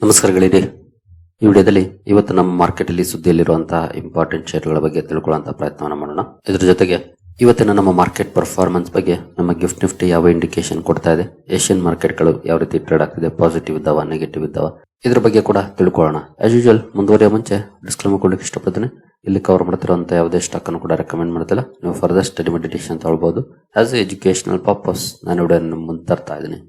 ನಮಸ್ಕಾರಗಳಿರಿ. ಈ ವಿಡಿಯೋದಲ್ಲಿ ಇವತ್ತು ನಮ್ಮ ಮಾರ್ಕೆಟ್ ಅಲ್ಲಿ ಸುದ್ದಿಯಲ್ಲಿರುವಂತಹ ಇಂಪಾರ್ಟೆಂಟ್ ಶೇರ್ಗಳ ಬಗ್ಗೆ ತಿಳ್ಕೊಳ್ಳುವಂತಹ ಪ್ರಯತ್ನವನ್ನು ಮಾಡೋಣ. ಇದರ ಜೊತೆಗೆ ಇವತ್ತಿನ ನಮ್ಮ ಮಾರ್ಕೆಟ್ ಪರ್ಫಾರ್ಮೆನ್ಸ್ ಬಗ್ಗೆ ನಮ್ಮ ಗಿಫ್ಟ್ ನಿಫ್ಟಿ ಯಾವ ಇಂಡಿಕೇಶನ್ ಕೊಡ್ತಾ ಇದೆ, ಏಷ್ಯನ್ ಮಾರ್ಕೆಟ್ಗಳು ಯಾವ ರೀತಿ ಟ್ರೇಡ್ ಆಗ್ತಿದೆ, ಪಾಸಿಟಿವ್ ಇದ್ದಾವ ನೆಗೆಟಿವ್ ಇದ್ದಾವ, ಇದ್ರ ಬಗ್ಗೆ ಕೂಡ ತಿಳ್ಕೊಳ್ಳೋಣ. ಆಸ್ ಯೂಶುವಲ್ ಮುಂದುವರಿಯ ಮುಂಚೆ ಡಿಸ್ಕ್ಲೇಮರ್ ಕೊಡ್ಲಿಕ್ಕೆ ಇಷ್ಟಪಡ್ತೀನಿ. ಇಲ್ಲಿ ಕವರ್ ಮಾಡ್ತಿರುವಂತ ಯಾವುದೇ ಸ್ಟಾಕ್ ಅನ್ನು ಕೂಡ ರೆಕಮೆಂಡ್ ಮಾಡ್ತಿಲ್ಲ. ನೀವು ಫರ್ದರ್ ಸ್ಟಡಿ ಮೆಡಿಟೇಷನ್ ತಗೊಳ್ಬಹುದು. ಆಸ್ ಎ ಎಜುಕೇಶನಲ್ ಪರ್ಪಸ್ ನಾನು ವಿಡಿಯೋ ಮುಂದೆ ತರ್ತಾ ಇದ್ದೀನಿ.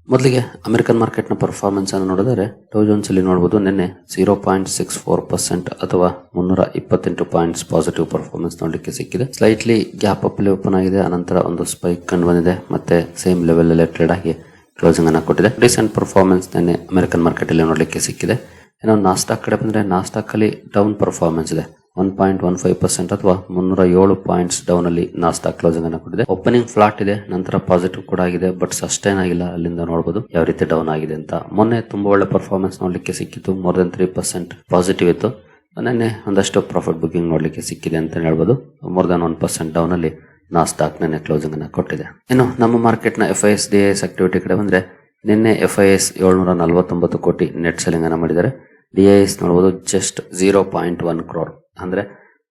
ಮೊದಲಿಗೆ ಅಮೆರಿಕನ್ ಮಾರ್ಕೆಟ್ ನ ಪರ್ಫಾರ್ಮೆನ್ಸ್ ಅನ್ನು ನೋಡಿದರೆ ಡೌ ಜೋನ್ಸ್ ಅಲ್ಲಿ ನೋಡಬಹುದು ನಿನ್ನೆ 0.64% ಅಥವಾ 328 ಪಾಯಿಂಟ್ಸ್ ಪಾಸಿಟಿವ್ ಪರ್ಫಾರ್ಮೆನ್ಸ್ ನೋಡಲಿಕ್ಕೆ ಸಿಕ್ಕಿದೆ. ಸ್ಲೈಟ್ಲಿ ಗ್ಯಾಪ್ ಅಪ್ ಅಲ್ಲಿ ಓಪನ್ ಆಗಿದೆ, ಅನಂತರ ಒಂದು ಸ್ಪೈಕ್ ಕಂಡು ಬಂದಿದೆ, ಮತ್ತೆ ಸೇಮ್ ಲೆವೆಲ್ ಅಲ್ಲೇ ಟ್ರೇಡ್ ಆಗಿ ಕ್ಲೋಸಿಂಗ್ ಅನ್ನು ಕೊಟ್ಟಿದೆ. ರೀಸೆಂಟ್ ಪರ್ಫಾರ್ಮೆನ್ಸ್ ನಿನ್ನೆ ಅಮೆರಿಕನ್ ಮಾರ್ಕೆಟ್ ಅಲ್ಲಿ ನೋಡಲಿಕ್ಕೆ ಸಿಕ್ಕಿದೆ. ಇನ್ನು ನಾಸ್ಟಾಕ್ ಕಡೆ ಬಂದ್ರೆ ನಾಸ್ಟಾಕ್ ಅಲ್ಲಿ ಡೌನ್ ಪರ್ಫಾರ್ಮೆನ್ಸ್ ಇದೆ, 1.15% ಅಥವಾ 307 ಪಾಯಿಂಟ್ಸ್ ಡೌನ್ ಅಲ್ಲಿ ನಾಸ್ಟಾಕ್ ಕ್ಲೋಸಿಂಗ್ ಅನ್ನು ಕೊಟ್ಟಿದೆ. ಓಪನಿಂಗ್ ಫ್ಲಾಟ್ ಇದೆ, ನಂತರ ಪಾಸಿಟಿವ್ ಕೂಡ ಆಗಿದೆ, ಬಟ್ ಸಸ್ಟೈನ್ ಆಗಿಲ್ಲ. ಅಲ್ಲಿಂದ ನೋಡಬಹುದು ಯಾವ ರೀತಿ ಡೌನ್ ಆಗಿದೆ ಅಂತ. ಮೊನ್ನೆ ತುಂಬಾ ಒಳ್ಳೆ ಪರ್ಫಾರ್ಮೆನ್ಸ್ ನೋಡ್ಲಿಕ್ಕೆ ಸಿಕ್ಕಿತ್ತು, ಮೋರ್ ದನ್ 3% ಪಾಸಿಟಿವ್ ಇತ್ತು. ನಿನ್ನೆ ಒಂದಷ್ಟು ಪ್ರಾಫಿಟ್ ಬುಕಿಂಗ್ ನೋಡ್ಲಿಕ್ಕೆ ಸಿಕ್ಕಿದೆ ಅಂತ ಹೇಳ್ಬೋದು. ಮೋರ್ ದನ್ 1% ಡೌನ್ ಅಲ್ಲಿ ನಾಸ್ಟಾಕ್ ನಿನ್ನೆ ಕ್ಲೋಸಿಂಗ್ ಅನ್ನು ಕೊಟ್ಟಿದೆ. ಇನ್ನು ನಮ್ಮ ಮಾರ್ಕೆಟ್ ನ FIS DIS ಆಕ್ಟಿವಿಟಿ ಕಡೆ ಬಂದ್ರೆ ನಿನ್ನೆ FIS 749 ಕೋಟಿ ನೆಟ್ ಸೆಲ್ಲಿಂಗ್ ಅನ್ನು ಮಾಡಿದ್ದಾರೆ. DIS ನೋಡಬಹುದು ಜಸ್ಟ್ 0.1 crore ಅಂದ್ರೆ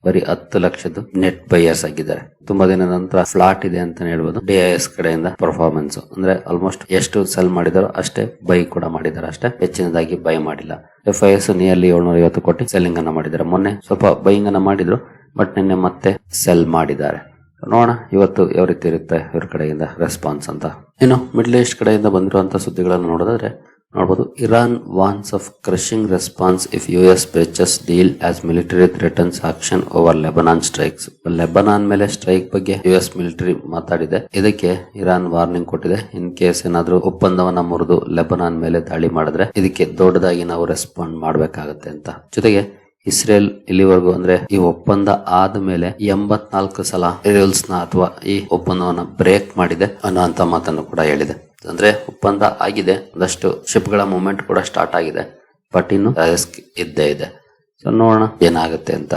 ಬರೀ 10 ಲಕ್ಷದ ನೆಟ್ ಬೈಯರ್ಸ್ ಆಗಿದ್ದಾರೆ. ತುಂಬಾ ದಿನದ ನಂತರ ಫ್ಲಾಟ್ ಇದೆ ಅಂತ ಹೇಳ್ಬೋದು. DIS ಕಡೆಯಿಂದ ಪರ್ಫಾರ್ಮೆನ್ಸ್ ಅಂದ್ರೆ ಆಲ್ಮೋಸ್ಟ್ ಎಷ್ಟು ಸೆಲ್ ಮಾಡಿದಾರೋ ಅಷ್ಟೇ ಬೈ ಕೂಡ ಮಾಡಿದ್ದಾರೆ, ಅಷ್ಟೇ ಹೆಚ್ಚಿನದಾಗಿ ಬೈ ಮಾಡಿಲ್ಲ. FIS ನಿಯರ್ಲಿ 750 ಕೋಟಿ ಸೆಲ್ಲಿಂಗ್ ಅನ್ನ ಮಾಡಿದ್ದಾರೆ. ಮೊನ್ನೆ ಸ್ವಲ್ಪ ಬೈಯಿಂಗ್ ಅನ್ನ ಮಾಡಿದ್ರು, ಬಟ್ ನಿನ್ನೆ ಮತ್ತೆ ಸೆಲ್ ಮಾಡಿದ್ದಾರೆ. ನೋಡೋಣ ಇವತ್ತು ಯಾವ ರೀತಿ ಇರುತ್ತೆ ಇವ್ರ ಕಡೆಯಿಂದ ರೆಸ್ಪಾನ್ಸ್ ಅಂತ. ಇನ್ನು ಮಿಡ್ಲ್ ಈಸ್ಟ್ ಕಡೆಯಿಂದ ಬಂದಿರುವಂತಹ ಸುದ್ದಿಗಳನ್ನು ನೋಡೋದಾದ್ರೆ ನೋಡಬಹುದು, Iran warns of crushing response if US breaches deal as military threatens action over Lebanon strikes. Lebanon ಮೇಲೆ ಸ್ಟ್ರೈಕ್ ಬಗ್ಗೆ US ಮಿಲಿಟರಿ ಮಾತಾಡಿದೆ. ಇದಕ್ಕೆ ಇರಾನ್ ವಾರ್ನಿಂಗ್ ಕೊಟ್ಟಿದೆ, ಇನ್ ಕೇಸ್ ಏನಾದ್ರೂ ಒಪ್ಪಂದವನ್ನ ಮುರಿದು ಲೆಬನಾನ್ ಮೇಲೆ ದಾಳಿ ಮಾಡಿದ್ರೆ ಇದಕ್ಕೆ ದೊಡ್ಡದಾಗಿ ನಾವು ರೆಸ್ಪಾಂಡ್ ಮಾಡ್ಬೇಕಾಗತ್ತೆ ಅಂತ. ಜೊತೆಗೆ ಇಸ್ರೇಲ್ ಇಲ್ಲಿವರೆಗೂ ಅಂದ್ರೆ ಈ ಒಪ್ಪಂದ ಆದ ಮೇಲೆ 84 ಸಲ ರೂಲ್ಸ್ ನ ಅಥವಾ ಈ ಒಪ್ಪಂದವನ್ನ ಬ್ರೇಕ್ ಮಾಡಿದೆ ಅನ್ನುವಂತ ಮಾತನ್ನು ಕೂಡ ಹೇಳಿದೆ. ಅಂದ್ರೆ ಒಪ್ಪಂದ ಆಗಿದೆ, ಒಂದಷ್ಟು ಶಿಪ್ ಗಳ ಮೂವ್ಮೆಂಟ್ ಕೂಡ ಸ್ಟಾರ್ಟ್ ಆಗಿದೆ, ಬಟ್ ಇನ್ನು ರಿಸ್ಕ್ ಇದ್ದೇ ಇದೆ. ಸೊ ನೋಡೋಣ ಏನಾಗುತ್ತೆ ಅಂತ.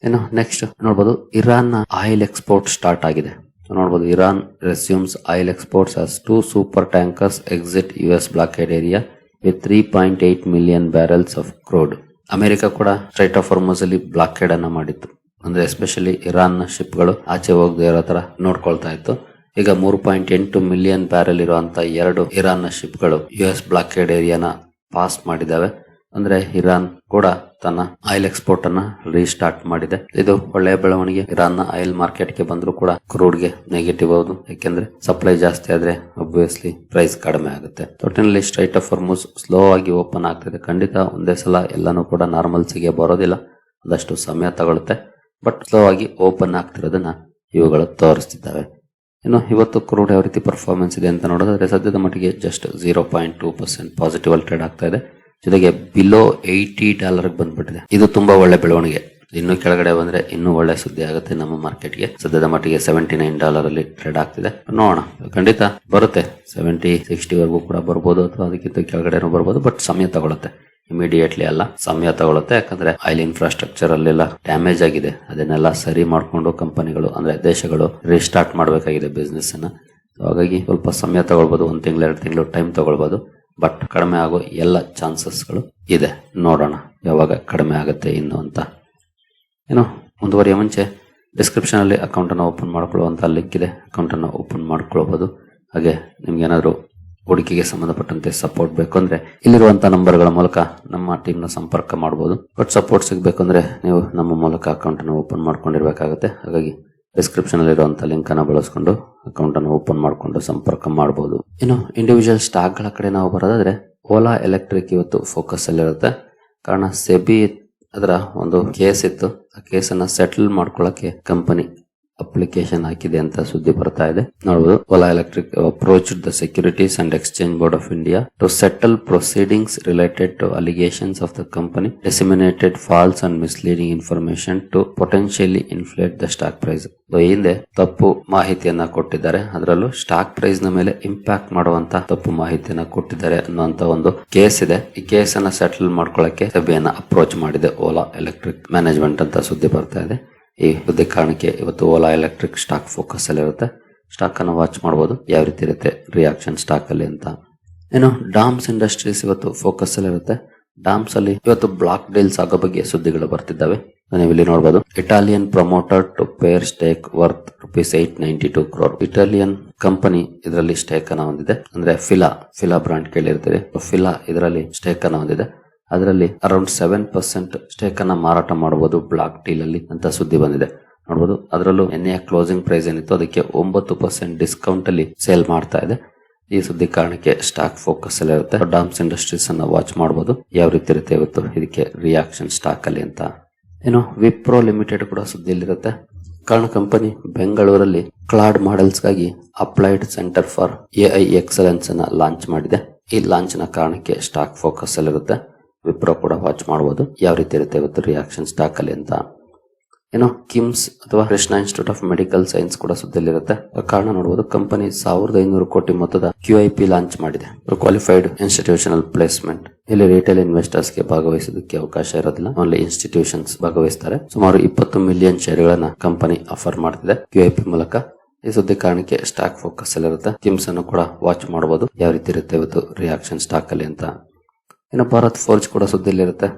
ಇನ್ನು ನೆಕ್ಸ್ಟ್ ನೋಡಬಹುದು, ಇರಾನ್ ನ ಆಯಿಲ್ ಎಕ್ಸ್ಪೋರ್ಟ್ ಸ್ಟಾರ್ಟ್ ಆಗಿದೆ. ನೋಡಬಹುದು, Iran resumes oil exports as 2 super tankers exit US blockade area with 3.8 million barrels of crude. America ಕೂಡ ಸ್ಟ್ರೈಟ್ ಆಫ್ ಹಾರ್ಮುಜ್ ಅಲ್ಲಿ ಬ್ಲಾಕೇಡ್ ಅನ್ನ ಮಾಡಿತ್ತು. ಅಂದ್ರೆ ಎಸ್ಪೆಷಲಿ ಇರಾನ್ ನ ಶಿಪ್ ಗಳು ಆಚೆ ಹೋಗದೆ ಇರೋ ತರ ನೋಡ್ಕೊಳ್ತಾ ಇತ್ತು. ಈಗ 3.8 ಮಿಲಿಯನ್ ಬ್ಯಾರೆಲ್ ಇರುವಂತ 2 ಇರಾನ್ ನ ಶಿಪ್ ಗಳು US ಬ್ಲಾಕೇಡ್ ಏರಿಯಾನ ಪಾಸ್ ಮಾಡಿದಾವೆ. ಅಂದ್ರೆ ಇರಾನ್ ಕೂಡ ತನ್ನ ಆಯಿಲ್ ಎಕ್ಸ್ಪೋರ್ಟ್ ಅನ್ನ ರೀಸ್ಟಾರ್ಟ್ ಮಾಡಿದೆ. ಇದು ಒಳ್ಳೆಯ ಬೆಳವಣಿಗೆ. ಇರಾನ್ ನ ಆಯಿಲ್ ಮಾರ್ಕೆಟ್ ಗೆ ಬಂದ್ರು ಕೂಡ ಕ್ರೂಡ್ ಗೆ ನೆಗೆಟಿವ್ ಹೌದು, ಯಾಕೆಂದ್ರೆ ಸಪ್ಲೈ ಜಾಸ್ತಿ ಆದ್ರೆ ಒಬ್ವಿಯಸ್ಲಿ ಪ್ರೈಸ್ ಕಡಿಮೆ ಆಗುತ್ತೆ. ಒಟ್ಟಿನಲ್ಲಿ ಸ್ಟ್ರೈಟ್ ಆಫ್ ಹಾರ್ಮುಜ್ ಸ್ಲೋ ಆಗಿ ಓಪನ್ ಆಗ್ತಿದೆ. ಖಂಡಿತ ಒಂದೇ ಸಲ ಎಲ್ಲಾನು ಕೂಡ ನಾರ್ಮಲ್ಸಿಗೆ ಬರೋದಿಲ್ಲ, ಒಂದಷ್ಟು ಸಮಯ ತಗೊಳುತ್ತೆ, ಬಟ್ ಸ್ಲೋ ಆಗಿ ಓಪನ್ ಆಗ್ತಿರೋದನ್ನ ಇವುಗಳು ತೋರಿಸ್ತಿದ್ದಾವೆ. ಇನ್ನು ಇವತ್ತು ಕ್ರೂಡ್ ಯಾವ ರೀತಿ ಪರ್ಫಾರ್ಮೆನ್ಸ್ ಇದೆ ಅಂತ ನೋಡೋದಾದ್ರೆ ಸದ್ಯದ ಮಟ್ಟಿಗೆ ಜಸ್ಟ್ 0.2% ಪಾಸಿಟಿವ್ ಅಲ್ಲಿ ಟ್ರೇಡ್ ಆಗ್ತಾ ಇದೆ. ಜೊತೆಗೆ ಬಿಲೋ $80 ಬಂದ್ಬಿಟ್ಟಿದೆ. ಇದು ತುಂಬಾ ಒಳ್ಳೆ ಬೆಳವಣಿಗೆ. ಇನ್ನು ಕೆಳಗಡೆ ಬಂದ್ರೆ ಇನ್ನೂ ಒಳ್ಳೆ ಸುದ್ದಿ ಆಗುತ್ತೆ ನಮ್ಮ ಮಾರ್ಕೆಟ್ಗೆ. ಸದ್ಯದ ಮಟ್ಟಿಗೆ $79 ಅಲ್ಲಿ ಟ್ರೇಡ್ ಆಗ್ತಿದೆ. ನೋಡೋಣ, ಖಂಡಿತ ಬರುತ್ತೆ 70-60 ವರೆಗೂ ಕೂಡ ಬರ್ಬೋದು, ಅಥವಾ ಅದಕ್ಕಿಂತ ಕೆಳಗಡೆನೂ ಬರ್ಬೋದು, ಬಟ್ ಸಮಯ ತಗೊಳುತ್ತೆ. ಇಮಿಡಿಯೇಟ್ಲಿ ಅಲ್ಲ, ಸಮಯ ತಗೊಳುತ್ತೆ. ಯಾಕಂದ್ರೆ ಆಯಿಲ್ ಇನ್ಫ್ರಾಸ್ಟ್ರಕ್ಚರ್ ಅಲ್ಲೆಲ್ಲ ಡ್ಯಾಮೇಜ್ ಆಗಿದೆ, ಅದನ್ನೆಲ್ಲ ಸರಿ ಮಾಡ್ಕೊಂಡು ಕಂಪನಿಗಳು ಅಂದ್ರೆ ದೇಶಗಳು ರೀಸ್ಟಾರ್ಟ್ ಮಾಡಬೇಕಾಗಿದೆ ಬಿಸ್ನೆಸ್ ಅನ್ನ. ಹಾಗಾಗಿ ಸ್ವಲ್ಪ ಸಮಯ ತಗೊಳ್ಬಹುದು, 1 ತಿಂಗಳು 2 ತಿಂಗಳು ಟೈಮ್ ತಗೊಳ್ಬಹುದು, ಬಟ್ ಕಡಿಮೆ ಆಗೋ ಎಲ್ಲ ಚಾನ್ಸಸ್ಗಳು ಇದೆ. ನೋಡೋಣ ಯಾವಾಗ ಕಡಿಮೆ ಆಗುತ್ತೆ ಇನ್ನು ಅಂತ. ಏನು ಮುಂದುವರಿಯ ಮುಂಚೆ ಡಿಸ್ಕ್ರಿಪ್ಷನ್ ಅಲ್ಲಿ ಅಕೌಂಟ್ ಅನ್ನು ಓಪನ್ ಮಾಡ್ಕೊಳ್ಳುವಂತ ಲಿಂಕ್ ಇದೆ, ಅಕೌಂಟ್ ಅನ್ನು ಓಪನ್ ಮಾಡ್ಕೊಳ್ಬಹುದು. ಹಾಗೆ ನಿಮ್ಗೆ ಏನಾದ್ರು ಹೂಡಿಕೆಗೆ ಸಂಬಂಧಪಟ್ಟಂತೆ ಸಪೋರ್ಟ್ ಬೇಕು ಅಂದ್ರೆ ಇಲ್ಲಿರುವಂತಹ ನಂಬರ್ಗಳ ಮೂಲಕ ನಮ್ಮ ಟೀಮ್ ನ ಸಂಪರ್ಕ ಮಾಡಬಹುದು. ಬಟ್ ಸಪೋರ್ಟ್ ಸಿಗಬೇಕು ಅಂದ್ರೆ ನೀವು ನಮ್ಮ ಮೂಲಕ ಅಕೌಂಟ್ ಅನ್ನು ಓಪನ್ ಮಾಡ್ಕೊಂಡಿರ್ಬೇಕಾಗುತ್ತೆ. ಹಾಗಾಗಿ ಡಿಸ್ಕ್ರಿಪ್ಷನ್ ಅಲ್ಲಿ ಇರುವಂತಹ ಲಿಂಕ್ ಅನ್ನು ಬಳಸಿಕೊಂಡು ಅಕೌಂಟ್ ಅನ್ನು ಓಪನ್ ಮಾಡಿಕೊಂಡು ಸಂಪರ್ಕ ಮಾಡಬಹುದು. ಇನ್ನು ಇಂಡಿವಿಜುವಲ್ ಸ್ಟಾಕ್ ಗಳ ಕಡೆ ನಾವು ಬರೋದಾದ್ರೆ ಓಲಾ ಎಲೆಕ್ಟ್ರಿಕ್ ಇವತ್ತು ಫೋಕಸ್ ಅಲ್ಲಿ ಇರುತ್ತೆ. ಕಾರಣ ಸೆಬಿ ಅದರ ಒಂದು ಕೇಸ್ ಇತ್ತು, ಆ ಕೇಸನ್ನ ಸೆಟಲ್ ಮಾಡ್ಕೊಳ್ಳಕ್ಕೆ ಕಂಪನಿ ಅಪ್ಲಿಕೇಶನ್ ಹಾಕಿದೆ ಅಂತ ಸುದ್ದಿ ಬರ್ತಾ ಇದೆ. ನೋಡಬಹುದು, Ola electric approach the securities and exchange board of India to settle proceedings related to allegations of the company disseminated false and misleading information to potentially inflate the stock price. ಹಿಂದೆ ತಪ್ಪು ಮಾಹಿತಿಯನ್ನ ಕೊಟ್ಟಿದ್ದಾರೆ, ಅದರಲ್ಲೂ ಸ್ಟಾಕ್ ಪ್ರೈಸ್ ನ ಮೇಲೆ impact ಮಾಡುವಂತ ತಪ್ಪು ಮಾಹಿತಿಯನ್ನ ಕೊಟ್ಟಿದ್ದಾರೆ ಅನ್ನುವಂತ ಒಂದು ಕೇಸ್ ಇದೆ. ಈ ಕೇಸ್ ಅನ್ನ ಸೆಟಲ್ ಮಾಡ್ಕೊಳ್ಳಕ್ಕೆ ಸೆಬಿಯನ್ನ ಅಪ್ರೋಚ್ ಮಾಡಿದೆ ಓಲಾ ಎಲೆಕ್ಟ್ರಿಕ್ ಮ್ಯಾನೇಜ್ಮೆಂಟ್ ಅಂತ ಸುದ್ದಿ ಬರ್ತಾ ಇದೆ. ಈ ಹುದ್ದೆ ಕಾರಣಕ್ಕೆ ಇವತ್ತು ಓಲಾ ಎಲೆಕ್ಟ್ರಿಕ್ ಸ್ಟಾಕ್ ಫೋಕಸ್ ಅಲ್ಲಿ ಇರುತ್ತೆ. ಸ್ಟಾಕ್ ಅನ್ನು ವಾಚ್ ಮಾಡಬಹುದು, ಯಾವ ರೀತಿ ಇರುತ್ತೆ ರಿಯಾಕ್ಷನ್ ಸ್ಟಾಕ್ ಅಲ್ಲಿ ಅಂತ. ಏನು ಡಾಮ್ಸ್ ಇಂಡಸ್ಟ್ರೀಸ್ ಇವತ್ತು ಫೋಕಸ್ ಅಲ್ಲಿ ಇರುತ್ತೆ. ಡಾಮ್ಸ್ ಅಲ್ಲಿ ಇವತ್ತು ಬ್ಲಾಕ್ ಡೀಲ್ಸ್ ಆಗೋ ಬಗ್ಗೆ ಸುದ್ದಿಗಳು ಬರ್ತಿದ್ದಾವೆ. ನೀವು ಇಲ್ಲಿ ನೋಡಬಹುದು, Italian promoter to pare stake worth ₹892 crore. Italian company ಇದರಲ್ಲಿ ಸ್ಟೇಕ್ ಅನ್ನ ಹೊಂದಿದೆ. ಅಂದ್ರೆ ಫಿಲಾ ಬ್ರಾಂಡ್ ಕೇಳಿರ್ತೀರಿ. ಫಿಲಾ ಇದರಲ್ಲಿ ಸ್ಟೇಕ್ ಅನ್ನ ಹೊಂದಿದೆ. ಅದರಲ್ಲಿ ಅರೌಂಡ್ 7% ಸ್ಟೇಕ್ ಅನ್ನ ಮಾರಾಟ ಮಾಡಬಹುದು ಬ್ಲಾಕ್ ಡೀಲ್ ಅಲ್ಲಿ ಅಂತ ಸುದ್ದಿ ಬಂದಿದೆ. ನೋಡಬಹುದು, ಅದರಲ್ಲೂ ಎನ್ನೆಯ ಕ್ಲೋಸಿಂಗ್ ಪ್ರೈಸ್ ಏನಿತ್ತು ಅದಕ್ಕೆ 9% ಡಿಸ್ಕೌಂಟ್ ಅಲ್ಲಿ ಸೇಲ್ ಮಾಡ್ತಾ ಇದೆ. ಈ ಸುದ್ದಿ ಕಾರಣಕ್ಕೆ ಸ್ಟಾಕ್ ಫೋಕಸ್ ಅಲ್ಲಿ ಇರುತ್ತೆ. ಡಾಮ್ಸ್ ಇಂಡಸ್ಟ್ರೀಸ್ ಅನ್ನ ವಾಚ್ ಮಾಡಬಹುದು, ಯಾವ ರೀತಿ ಇರುತ್ತೆ ಇವತ್ತು ಇದಕ್ಕೆ ರಿಯಾಕ್ಷನ್ ಸ್ಟಾಕ್ ಅಲ್ಲಿ ಅಂತ. ಏನು ವಿಪ್ರೋ ಲಿಮಿಟೆಡ್ ಕೂಡ ಸುದ್ದಿಯಲ್ಲಿರುತ್ತೆ. ಕಾರಣ ಕಂಪನಿ ಬೆಂಗಳೂರಲ್ಲಿ ಕ್ಲಾಡ್ ಮಾಡೆಲ್ಸ್ ಗಾಗಿ applied centre for AI excellence ಅನ್ನ ಲಾಂಚ್ ಮಾಡಿದೆ. ಈ ಲಾಂಚ್ ನ ಕಾರಣಕ್ಕೆ ಸ್ಟಾಕ್ ಫೋಕಸ್ ಅಲ್ಲಿ ಇರುತ್ತೆ. ವಿಪ್ರೋ ಕೂಡ ವಾಚ್ ಮಾಡಬಹುದು, ಯಾವ ರೀತಿ ಇರುತ್ತೆ ಇವತ್ತು ರಿಯಾಕ್ಷನ್ ಸ್ಟಾಕ್ ಅಲ್ಲಿ ಅಂತ. ಏನೋ ಕಿಮ್ಸ್ ಅಥವಾ Krishna institute of medical science ಕೂಡ ಸುದ್ದಿಯಲ್ಲಿರುತ್ತೆ. ಕಾರಣ ನೋಡಬಹುದು, ಕಂಪನಿ 1500 ಕೋಟಿ ಮೊತ್ತದ QIP ಲಾಂಚ್ ಮಾಡಿದೆ. Qualified institutional placement. ಇಲ್ಲಿ ರಿಟೇಲ್ ಇನ್ವೆಸ್ಟರ್ಸ್ ಗೆ ಭಾಗವಹಿಸೋದಕ್ಕೆ ಅವಕಾಶ ಇರೋದಿಲ್ಲ, ಓನ್ಲಿ ಇನ್ಸ್ಟಿಟ್ಯೂಷನ್ಸ್ ಭಾಗವಹಿಸ್ತಾರೆ. ಸುಮಾರು 20 ಮಿಲಿಯನ್ ಶೇರ್ಗಳನ್ನ ಕಂಪನಿ ಆಫರ್ ಮಾಡ್ತಿದೆ QIP ಮೂಲಕ. ಈ ಸುದ್ದಿ ಕಾರಣಕ್ಕೆ ಸ್ಟಾಕ್ ಫೋಕಸ್ ಅಲ್ಲಿ ಇರುತ್ತೆ. ಕಿಮ್ಸ್ ಅನ್ನು ಕೂಡ ವಾಚ್ ಮಾಡಬಹುದು, ಯಾವ ರೀತಿ ಇರುತ್ತೆ ಇವತ್ತು ರಿಯಾಕ್ಷನ್ ಸ್ಟಾಕ್ ಅಲ್ಲಿ ಅಂತ. ಇನ್ನು ಭಾರತ್ ಫೋರ್ಜ್ ಕೂಡ ಸುದ್ದಿಯಲ್ಲಿರುತ್ತೆ.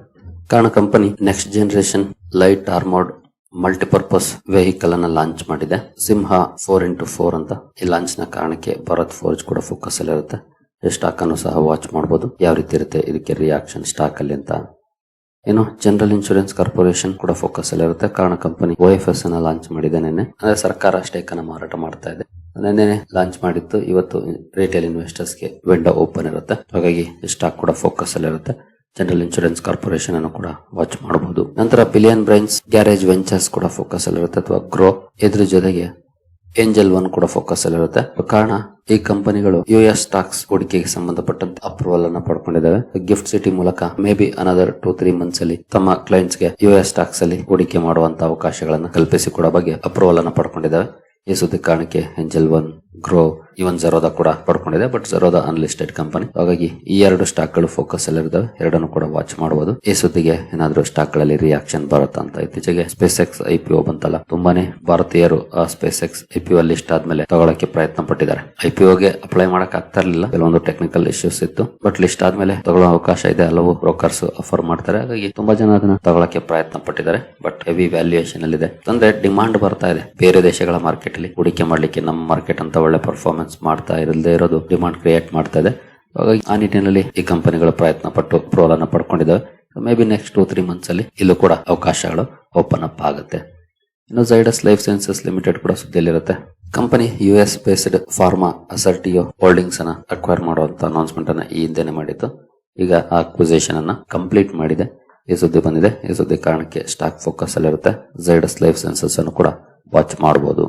ಕಾರಣ company next generation light armoured multipurpose vehicle ಅನ್ನ ಲಾಂಚ್ ಮಾಡಿದೆ. ಸಿಂಹ 4x4 ಅಂತ. ಈ ಲಾಂಚ್ ನ ಕಾರಣಕ್ಕೆ ಭಾರತ್ ಫೋರ್ಜ್ ಕೂಡ ಫೋಕಸ್ ಅಲ್ಲಿ ಇರುತ್ತೆ. ಸ್ಟಾಕ್ ಅನ್ನು ಸಹ ವಾಚ್ ಮಾಡಬಹುದು, ಯಾವ ರೀತಿ ಇರುತ್ತೆ ಇದಕ್ಕೆ ರಿಯಾಕ್ಷನ್ ಸ್ಟಾಕ್ ಅಲ್ಲಿ ಅಂತ. ಏನು ಜನರಲ್ ಇನ್ಶೂರೆನ್ಸ್ ಕಾರ್ಪೊರೇಷನ್ ಕೂಡ ಫೋಕಸ್ ಅಲ್ಲಿ ಇರುತ್ತೆ. ಕಾರಣ ಕಂಪನಿ OFS ಅನ್ನ ಲಾಂಚ್ ಮಾಡಿದೆ ನಿನ್ನೆ. ಅಂದ್ರೆ ಸರ್ಕಾರ ಸ್ಟೇಕ್ ಅನ್ನ ಮಾರಾಟ ಮಾಡ್ತಾ ಇದೆ. ನಿನ್ನೆ ಲಾಂಚ್ ಮಾಡಿತ್ತು. ಇವತ್ತು ರಿಟೇಲ್ ಇನ್ವೆಸ್ಟರ್ಸ್ ಗೆ ವಿಂಡೋ ಓಪನ್ ಇರುತ್ತೆ. ಹಾಗಾಗಿ ಸ್ಟಾಕ್ ಕೂಡ ಫೋಕಸ್ ಅಲ್ಲಿ ಇರುತ್ತೆ. ಜನರಲ್ ಇನ್ಶೂರೆನ್ಸ್ ಕಾರ್ಪೊರೇಷನ್ ಅನ್ನು ಕೂಡ ವಾಚ್ ಮಾಡಬಹುದು. ನಂತರ ಬಿಲಿಯನ್ ಬ್ರೈನ್ಸ್ ಗ್ಯಾರೇಜ್ ವೆಂಚರ್ಸ್ ಕೂಡ ಫೋಕಸ್ ಅಲ್ಲಿ ಇರುತ್ತೆ ಅಥವಾ ಗ್ರೋ. ಇದ್ರ ಜೊತೆಗೆ ಏಂಜಲ್ ಒನ್ ಕೂಡ ಫೋಕಸ್ ಅಲ್ಲಿ ಇರುತ್ತೆ. ಕಾರಣ ಈ ಕಂಪನಿಗಳು US ಸ್ಟಾಕ್ಸ್ ಹೂಡಿಕೆಗೆ ಸಂಬಂಧಪಟ್ಟಂತೆ ಅಪ್ರೂವಲ್ ಅನ್ನ ಪಡ್ಕೊಂಡಿದ್ದಾವೆ. ಗಿಫ್ಟ್ ಸಿಟಿ ಮೂಲಕ ಮೇ ಬಿ ಅನದರ್ 2-3 ಮಂತ್ಸ್ ಅಲ್ಲಿ ತಮ್ಮ ಕ್ಲೈಂಟ್ಸ್ ಗೆ US ಸ್ಟಾಕ್ಸ್ ಅಲ್ಲಿ ಹೂಡಿಕೆ ಮಾಡುವಂತ ಅವಕಾಶಗಳನ್ನ ಕಲ್ಪಿಸಿಕೊಡೋ ಬಗ್ಗೆ ಅಪ್ರೂವಲ್ ಅನ್ನ ಪಡ್ಕೊಂಡಿದ್ದಾವೆ. ಈ ಸುದ್ದಿ ಕಾರಣಕ್ಕೆ angel one, Groww, even Zerodha ಕೂಡ ಪಡ್ಕೊಂಡಿದೆ. But Zerodha unlisted company. ಹಾಗಾಗಿ ಈ 2 ಸ್ಟಾಕ್ ಗಳು ಫೋಕಸ್ ಅಲ್ಲಿ ಇದಾವೆ. ಎರಡನ್ನು ಕೂಡ ವಾಚ್ ಮಾಡಬಹುದು. ಈ ಸುದ್ದಿಗೆ ಏನಾದ್ರೂ ಸ್ಟಾಕ್ ಗಳಲ್ಲಿ ರಿಯಾಕ್ಷನ್ ಬರುತ್ತಾ ಅಂತ. ಇತ್ತೀಚೆಗೆ ಸ್ಪೇಸ್ ಎಕ್ಸ್ IPO ಬಂತಲ್ಲ, ತುಂಬಾನೇ ಭಾರತೀಯರು ಆ ಸ್ಪೇಸ್ ಎಕ್ಸ್ IPO ಲಿಸ್ಟ್ ಆದ್ಮೇಲೆ ತಗೊಳಕ್ಕೆ ಪ್ರಯತ್ನ ಪಟ್ಟಿದ್ದಾರೆ. IPOಗೆ ಅಪ್ಲೈ ಮಾಡಕ್ ಆಗ್ತಾ ಇರಲಿಲ್ಲ, ಕೆಲವೊಂದು ಟೆಕ್ನಿಕಲ್ ಇಶ್ಯೂಸ್ ಇತ್ತು. ಬಟ್ ಲಿಸ್ಟ್ ಆದ್ಮೇಲೆ ತಗೊಳ್ಳೋ ಅವಕಾಶ ಇದೆ. ಹಲವು ಬ್ರೋಕರ್ಸ್ ಆಫರ್ ಮಾಡ್ತಾರೆ. ಹಾಗಾಗಿ ತುಂಬಾ ಜನ ಅದನ್ನ ತಗೊಳಕ್ಕೆ ಪ್ರಯತ್ನ ಪಟ್ಟಿದ್ದಾರೆ. ಬಟ್ ಹೆವಿ ವ್ಯಾಲ್ಯೂಯೇಷನ್ ಅಲ್ಲಿ ಇದೆ. ಅಂದ್ರೆ ಡಿಮಾಂಡ್ ಬರ್ತಾ ಇದೆ ಬೇರೆ ದೇಶಗಳ ಮಾರ್ಕೆಟ್ ಅಲ್ಲಿ ಹೂಡಿಕೆ ಮಾಡ್ಲಿಕ್ಕೆ. ನಮ್ಮ ಮಾರ್ಕೆಟ್ ಅಂತ ಒಳ್ಳೆ ಪರ್ಫಾರ್ಮೆನ್ಸ್ ಮಾಡ್ತಾ ಇರದೇ ಇರೋದು ಡಿಮಾಂಡ್ ಕ್ರಿಯೇಟ್ ಮಾಡ್ತಾ ಇದೆ. ಹಾಗಾಗಿ ಆ ನಿಟ್ಟಿನಲ್ಲಿ ಈ ಕಂಪನಿಗಳು ಪ್ರಯತ್ನ ಪಟ್ಟು ಅಪ್ರೂವಲ್ ಅನ್ನ ಪಡ್ಕೊಂಡಿದ್ದಾವೆ. ಮೇ ಬಿ ನೆಕ್ಸ್ಟ್ 2-3 ಮಂತ್ಸ್ ಅಲ್ಲಿ ಇಲ್ಲೂ ಕೂಡ ಅವಕಾಶಗಳು ಓಪನ್ ಅಪ್ ಆಗುತ್ತೆ. ಇನ್ನು ಝೈಡಸ್ ಲೈಫ್ ಸೈನ್ಸಸ್ ಲಿಮಿಟೆಡ್ ಕೂಡ ಸುದ್ದಿಯಲ್ಲಿರುತ್ತೆ. Company US based pharma Assertio holdings ಅನ್ನ ಅಕ್ವೈರ್ ಮಾಡುವಂತ ಅನೌನ್ಸ್ಮೆಂಟ್ ಅನ್ನ ಈ ಹಿಂದೆನೆ ಮಾಡಿತ್ತು. ಈಗ ಆ ಅಕ್ವಿಸಿಷನ್ ಅನ್ನ ಕಂಪ್ಲೀಟ್ ಮಾಡಿದೆ. ಈ ಸುದ್ದಿ ಬಂದಿದೆ. ಈ ಸುದ್ದಿ ಕಾರಣಕ್ಕೆ ಸ್ಟಾಕ್ ಫೋಕಸ್ ಅಲ್ಲಿ ಇರುತ್ತೆ. ಝೈಡಸ್ ಲೈಫ್ ಸೈನ್ಸಸ್ ಅನ್ನು ಕೂಡ ವಾಚ್ ಮಾಡಬಹುದು.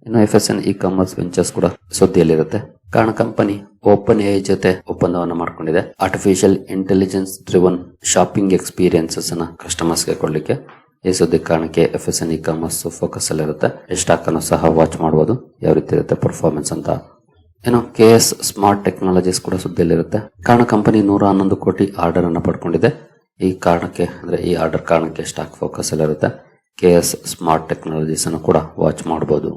ಇನ್ನು FSN ಇ-ಕಾಮರ್ಸ್ ವೆಂಚರ್ಸ್ ಕೂಡ ಸುದ್ದಿಯಲ್ಲಿರುತ್ತೆ. ಕಾರಣ ಕಂಪನಿ ಓಪನ್ AI ಜೊತೆ ಒಪ್ಪಂದವನ್ನು ಮಾಡಿಕೊಂಡಿದೆ. Artificial intelligence driven shopping experiences ಅನ್ನ ಕಸ್ಟಮರ್ಸ್ ಗೆ ಕೊಡ್ಲಿಕ್ಕೆ. ಈ ಸುದ್ದಿ ಕಾರಣಕ್ಕೆ FSN ಇ-ಕಾಮರ್ಸ್ ಫೋಕಸ್ ಅಲ್ಲಿ ಇರುತ್ತೆ. ಸ್ಟಾಕ್ ಅನ್ನು ಸಹ ವಾಚ್ ಮಾಡಬಹುದು, ಯಾವ ರೀತಿ ಇರುತ್ತೆ ಪರ್ಫಾರ್ಮೆನ್ಸ್ ಅಂತ. ಏನು KS ಸ್ಮಾರ್ಟ್ ಟೆಕ್ನಾಲಜೀಸ್ ಕೂಡ ಸುದ್ದಿಯಲ್ಲಿರುತ್ತೆ. ಕಾರಣ ಕಂಪನಿ 111 ಕೋಟಿ ಆರ್ಡರ್ ಅನ್ನ ಪಡ್ಕೊಂಡಿದೆ. ಈ ಕಾರಣಕ್ಕೆ ಅಂದ್ರೆ ಈ ಆರ್ಡರ್ ಕಾರಣಕ್ಕೆ ಸ್ಟಾಕ್ ಫೋಕಸ್ ಅಲ್ಲಿ ಇರುತ್ತೆ. KS ಸ್ಮಾರ್ಟ್ ಟೆಕ್ನಾಲಜೀಸ್ ಅನ್ನು ಕೂಡ ವಾಚ್ ಮಾಡಬಹುದು.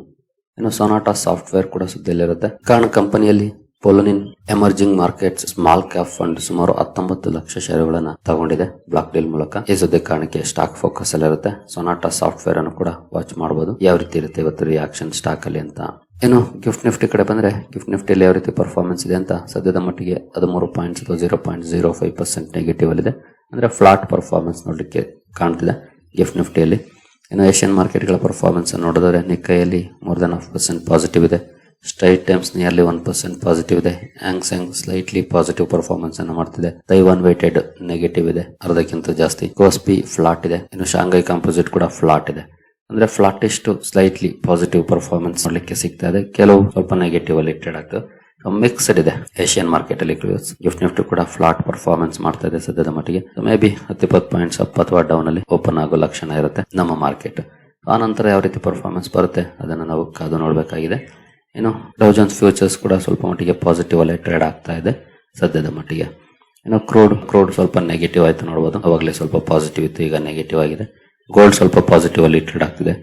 ಇನ್ನು ಸೊನಾಟಾ ಸಾಫ್ಟ್ವೇರ್ ಕೂಡ ಸುದ್ದಿಯಲ್ಲಿರುತ್ತೆ. ಕಾರಣ ಕಂಪನಿಯಲ್ಲಿ Polunin emerging markets small cap fund ಸುಮಾರು 19 ಲಕ್ಷ ಶೇರುಗಳನ್ನ ತಗೊಂಡಿದೆ ಬ್ಲಾಕ್ ಡೀಲ್ ಮೂಲಕ. ಈ ಸುದ್ದಿ ಕಾರಣಕ್ಕೆ ಸ್ಟಾಕ್ ಫೋಕಸ್ ಅಲ್ಲಿ ಇರುತ್ತೆ. ಸೊನಾಟಾ ಸಾಫ್ಟ್ವೇರ್ ಅನ್ನು ಕೂಡ ವಾಚ್ ಮಾಡಬಹುದು, ಯಾವ ರೀತಿ ಇರುತ್ತೆ ಇವತ್ತು ರಿಯಾಕ್ಷನ್ ಸ್ಟಾಕ್ ಅಲ್ಲಿ ಅಂತ. ಇನ್ನು ಗಿಫ್ಟ್ ನಿಫ್ಟಿ ಕಡೆ ಬಂದ್ರೆ, ಗಿಫ್ಟ್ ನಿಫ್ಟಿಯಲ್ಲಿ ಯಾವ ರೀತಿ ಪರ್ಫಾರ್ಮೆನ್ಸ್ ಇದೆ ಅಂತ. ಸದ್ಯದ ಮಟ್ಟಿಗೆ 13 ಪಾಯಿಂಟ್ಸ್ ಅಥವಾ 0.05% ನೆಗೆಟಿವ್ ಅಲ್ಲಿದೆ. ಅಂದ್ರೆ ಫ್ಲಾಟ್ ಪರ್ಫಾರ್ಮೆನ್ಸ್ ನೋಡ್ಲಿಕ್ಕೆ ಕಾಣ್ತಿದೆ ಗಿಫ್ಟ್ ನಿಫ್ಟಿಯಲ್ಲಿ. ಇನ್ನು ಏಷ್ಯನ್ ಮಾರ್ಕೆಟ್ಗಳ ಪರ್ಫಾರ್ಮೆನ್ಸ್ ನೋಡಿದ್ರೆ ನಿಕ್ಕೈಯಲ್ಲಿ ಮೋರ್ ದನ್ 1% ಪಾಸಿಟಿವ್ ಇದೆ. ಸ್ಟ್ರೈಟ್ ಟೈಮ್ಸ್ ನಿಯರ್ಲಿ 1% ಪಾಸಿಟಿವ್ ಇದೆ. ಹ್ಯಾಂಗ್ಸೆಂಗ್ ಸ್ಲೈಟ್ಲಿ ಪಾಸಿಟಿವ್ ಪರ್ಫಾರ್ಮೆನ್ಸ್ ಅನ್ನು ಮಾಡ್ತಿದೆ. ತೈವಾನ್ ವೇಟೆಡ್ ನೆಗೆಟಿವ್ ಇದೆ, ಅರ್ಧಕ್ಕಿಂತ ಜಾಸ್ತಿ. ಕೋಸ್ಪಿ ಫ್ಲಾಟ್ ಇದೆ. ಇನ್ನು ಶಾಂಘೈ ಕಾಂಪೋಸಿಟ್ ಕೂಡ ಫ್ಲಾಟ್ ಇದೆ. ಅಂದ್ರೆ ಫ್ಲಾಟ್ ಇಷ್ಟು ಸ್ಲೈಟ್ಲಿ ಪಾಸಿಟಿವ್ ಪರ್ಫಾರ್ಮೆನ್ಸ್ ನೋಡ್ಲಿಕ್ಕೆ ಸಿಗ್ತಾ ಇದೆ. ಕೆಲವು ಸ್ವಲ್ಪ ನೆಗೆಟಿವ್ ಅಲ್ಲಿ ಟ್ರೇಡ್ ಆಗ್ತದೆ. ಮಿಕ್ಸ್ಡ್ ಇದೆ ಏಷ್ಯನ್ ಮಾರ್ಕೆಟ್ ಅಲ್ಲಿ. ಗಿಫ್ಟ್ ನಿಫ್ಟಿ ಕೂಡ ಫ್ಲಾಟ್ ಪರ್ಫಾರ್ಮೆನ್ಸ್ ಮಾಡ್ತಾ ಇದೆ ಸದ್ಯದ ಮಟ್ಟಿಗೆ. ಮೇ ಬಿ 10-20 ಪಾಯಿಂಟ್ಸ್ ಅಪ್ ಅಥವಾ ಡೌನ್ ಅಲ್ಲಿ ಓಪನ್ ಆಗೋ ಲಕ್ಷಣ ಇರುತ್ತೆ ನಮ್ಮ ಮಾರ್ಕೆಟ್. ಆ ನಂತರ ಯಾವ ರೀತಿ ಪರ್ಫಾರ್ಮೆನ್ಸ್ ಬರುತ್ತೆ ಅದನ್ನು ನಾವು ಕಾದು ನೋಡಬೇಕಾಗಿದೆ. ಇನ್ನು ಡೌ ಜೋನ್ಸ್ ಫ್ಯೂಚರ್ಸ್ ಕೂಡ ಸ್ವಲ್ಪ ಮಟ್ಟಿಗೆ ಪಾಸಿಟಿವ್ ಅಲ್ಲಿ ಟ್ರೇಡ್ ಆಗ್ತಾ ಇದೆ ಸದ್ಯದ ಮಟ್ಟಿಗೆ. ಇನ್ನು ಕ್ರೂಡ್ ಸ್ವಲ್ಪ ನೆಗೆಟಿವ್ ಆಯ್ತು ನೋಡಬಹುದು. ಅವಾಗಲೇ ಸ್ವಲ್ಪ ಪಾಸಿಟಿವ್ ಇತ್ತು, ಈಗ ನೆಗೆಟಿವ್ ಆಗಿದೆ. ಗೋಲ್ಡ್ ಸ್ವಲ್ಪ ಪಾಸಿಟಿವ್ ಅಲ್ಲಿ ಟ್ರೇಡ್ ಆಗ್ತಿದೆ.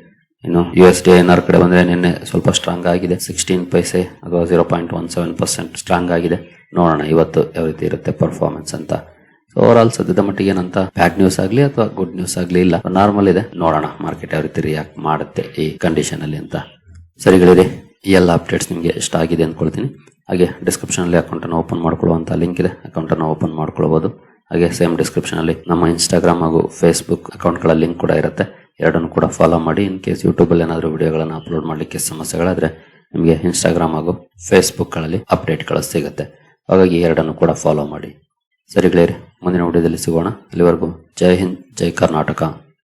ಇನ್ನು USD/INR ಕಡೆ ಬಂದ್ರೆ ನಿನ್ನೆ ಸ್ವಲ್ಪ ಸ್ಟ್ರಾಂಗ್ ಆಗಿದೆ, 16 ಪೈಸೆ ಅಥವಾ 0.17% ಸ್ಟ್ರಾಂಗ್ ಆಗಿದೆ. ನೋಡೋಣ ಇವತ್ತು ಯಾವ ರೀತಿ ಇರುತ್ತೆ ಪರ್ಫಾರ್ಮೆನ್ಸ್ ಅಂತ. ಓವರ್ ಆಲ್ ಸದ್ಯದ ಮಟ್ಟಿಗೆ ಏನಂತ ಬ್ಯಾಡ್ ನ್ಯೂಸ್ ಆಗ್ಲಿ ಅಥವಾ ಗುಡ್ ನ್ಯೂಸ್ ಆಗ್ಲಿ ಇಲ್ಲ, ನಾರ್ಮಲ್ ಇದೆ. ನೋಡೋಣ ಮಾರ್ಕೆಟ್ ಯಾವ ರೀತಿ ರಿಯಾಕ್ಟ್ ಮಾಡುತ್ತೆ ಈ ಕಂಡೀಷನ್ ಅಲ್ಲಿ ಅಂತ. ಸರಿಗಳಿರಿ, ಈ ಎಲ್ಲ ಅಪ್ಡೇಟ್ಸ್ ನಿಮಗೆ ಇಷ್ಟ ಆಗಿದೆ ಅಂದ್ಕೊಳ್ತೀನಿ. ಹಾಗೆ ಡಿಸ್ಕ್ರಿಪ್ಷನ್ ಅಲ್ಲಿ ಅಕೌಂಟ್ ಅನ್ನು ಓಪನ್ ಮಾಡ್ಕೊಳ್ಳುವಂತ ಲಿಂಕ್ ಇದೆ, ಅಕೌಂಟ್ ಅನ್ನು ಓಪನ್ ಮಾಡ್ಕೊಳ್ಬಹುದು. ಹಾಗೆ ಸೇಮ್ ಡಿಸ್ಕ್ರಿಪ್ಷನ್ ಅಲ್ಲಿ ನಮ್ಮ ಇನ್ಸ್ಟಾಗ್ರಾಮ್ ಹಾಗೂ ಫೇಸ್ಬುಕ್ ಅಕೌಂಟ್ ಗಳ ಲಿಂಕ್ ಕೂಡ ಇರುತ್ತೆ. ಎರಡನ್ನು ಕೂಡ ಫಾಲೋ ಮಾಡಿ. ಇನ್ ಕೇಸ್ ಯೂಟ್ಯೂಬ್ ಅಲ್ಲಿ ಏನಾದರೂ ವಿಡಿಯೋಗಳನ್ನು ಅಪ್ಲೋಡ್ ಮಾಡ್ಲಿಕ್ಕೆ ಸಮಸ್ಯೆಗಳಾದ್ರೆ ನಿಮಗೆ ಇನ್ಸ್ಟಾಗ್ರಾಮ್ ಹಾಗೂ ಫೇಸ್ಬುಕ್ ಗಳಲ್ಲಿ ಅಪ್ಡೇಟ್ಗಳು ಸಿಗುತ್ತೆ. ಹಾಗಾಗಿ ಎರಡನ್ನು ಕೂಡ ಫಾಲೋ ಮಾಡಿ. ಸರಿಗಳೇ, ಮುಂದಿನ ವಿಡಿಯೋದಲ್ಲಿ ಸಿಗೋಣ. ಅಲ್ಲಿವರೆಗೂ ಜೈ ಹಿಂದ್, ಜೈ ಕರ್ನಾಟಕ.